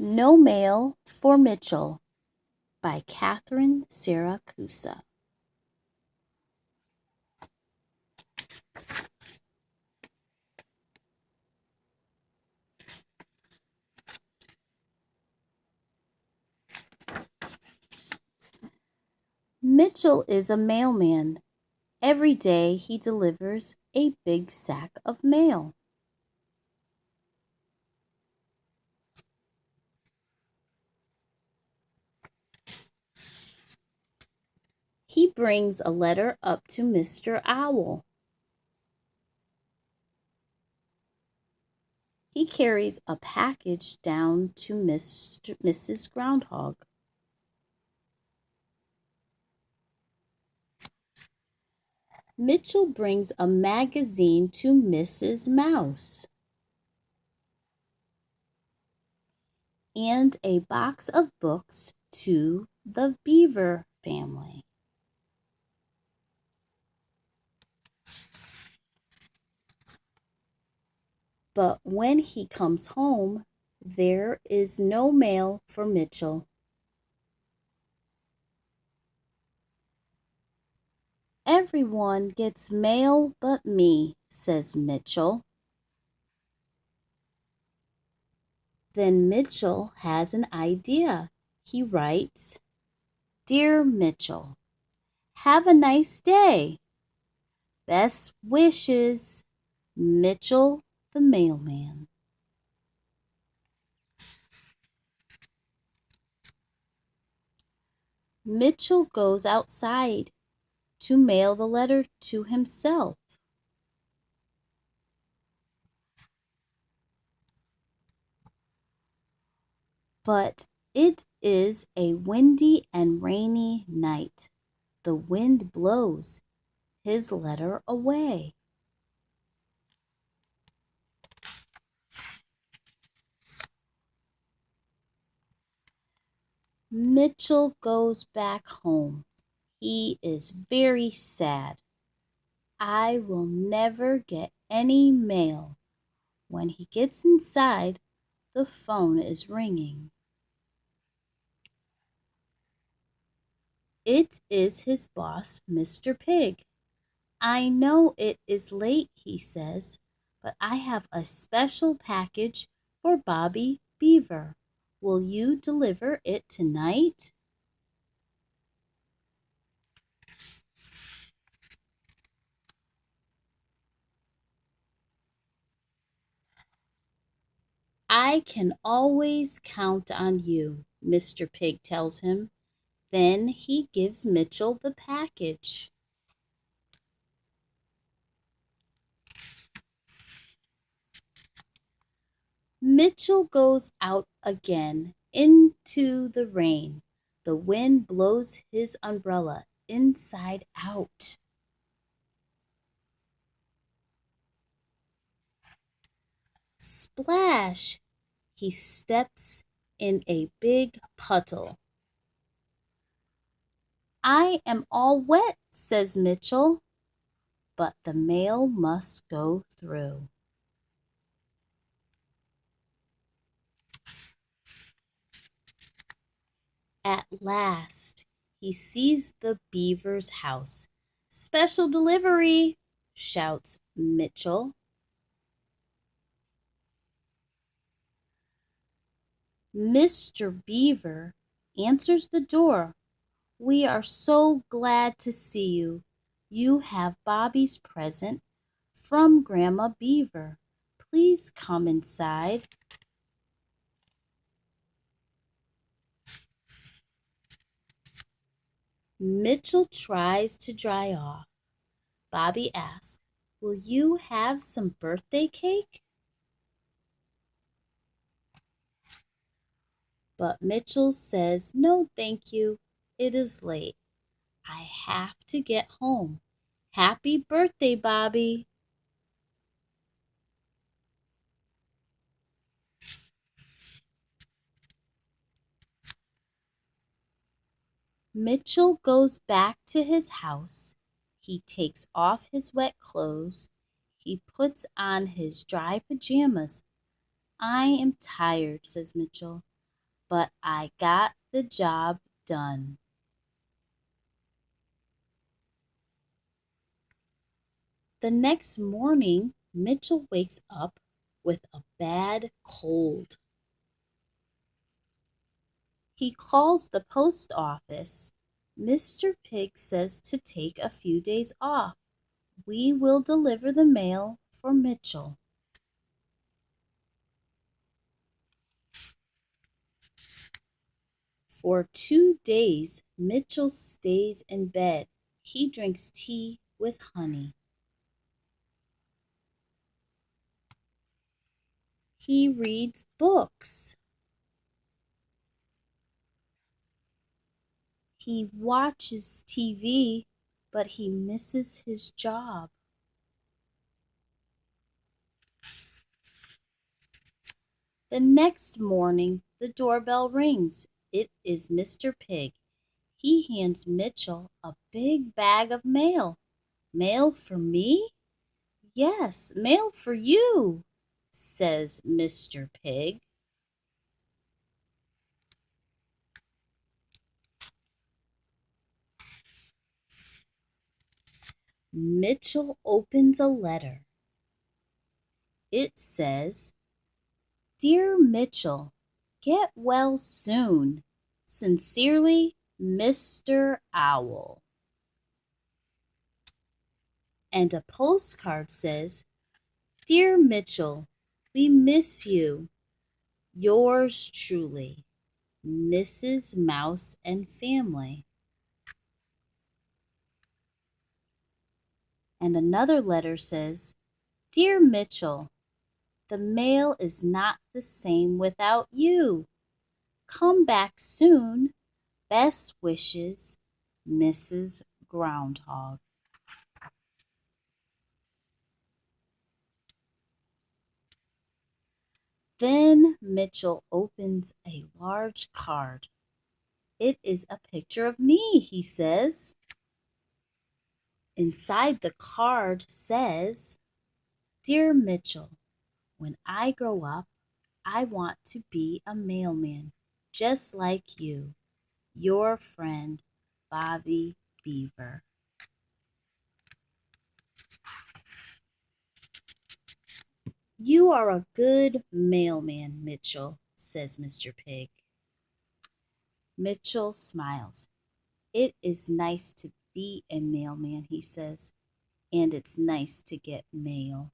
No Mail for Mitchell by Catherine Siracusa. Mitchell is a mailman. Every day he delivers a big sack of mail. He brings a letter up to Mr. Owl. He carries a package down to Mrs. Groundhog. Mitchell brings a magazine to Mrs. Mouse and a box of books to the Beaver family. But when he comes home, there is no mail for Mitchell. Everyone gets mail but me, says Mitchell. Then Mitchell has an idea. He writes, "Dear Mitchell, have a nice day. Best wishes, Mitchell the mailman." Mitchell goes outside to mail the letter to himself. But it is a windy and rainy night. The wind blows his letter away. Mitchell goes back home. He is very sad. I will never get any mail. When he gets inside, the phone is ringing. It is his boss, Mr. Pig. "I know it is late," he says, "but I have a special package for Bobby Beaver. Will you deliver it tonight?" "I can always count on you," Mr. Pig tells him. Then he gives Mitchell the package. Mitchell goes out again into the rain. The wind blows his umbrella inside out. Splash! He steps in a big puddle. "I am all wet," says Mitchell, "but the mail must go through." At last, he sees the beaver's house. "Special delivery!" shouts Mitchell. Mr. Beaver answers the door. "We are so glad to see you. You have Bobby's present from Grandma Beaver. Please come inside." Mitchell tries to dry off. Bobby asks, "Will you have some birthday cake?" But Mitchell says, "No, thank you. It is late. I have to get home. Happy birthday, Bobby." Mitchell goes back to his house. He takes off his wet clothes. He puts on his dry pajamas. "I am tired," says Mitchell. but I got the job done. The next morning, Mitchell wakes up with a bad cold. He calls the post office. Mr. Pig says to take a few days off. We will deliver the mail for Mitchell. For 2 days, Mitchell stays in bed. He drinks tea with honey. He reads books. He watches TV, but he misses his job. The next morning, the doorbell rings. It is Mr. Pig. He hands Mitchell a big bag of mail. Mail for me? Yes, mail for you, says Mr. Pig. Mitchell opens a letter. It says, Dear Mitchell, get well soon. Sincerely, Mr. Owl. And a postcard says, Dear Mitchell, we miss you. Yours truly, Mrs. Mouse and family. And another letter says, Dear Mitchell, the mail is not the same without you. Come back soon. Best wishes, Mrs. Groundhog. Then Mitchell opens a large card. It is a picture of me, he says. Inside the card says, Dear Mitchell, when I grow up, I want to be a mailman, just like you, your friend, Bobby Beaver. You are a good mailman, Mitchell, says Mr. Pig. Mitchell smiles. It is nice to be a mailman, he says, and it's nice to get mail.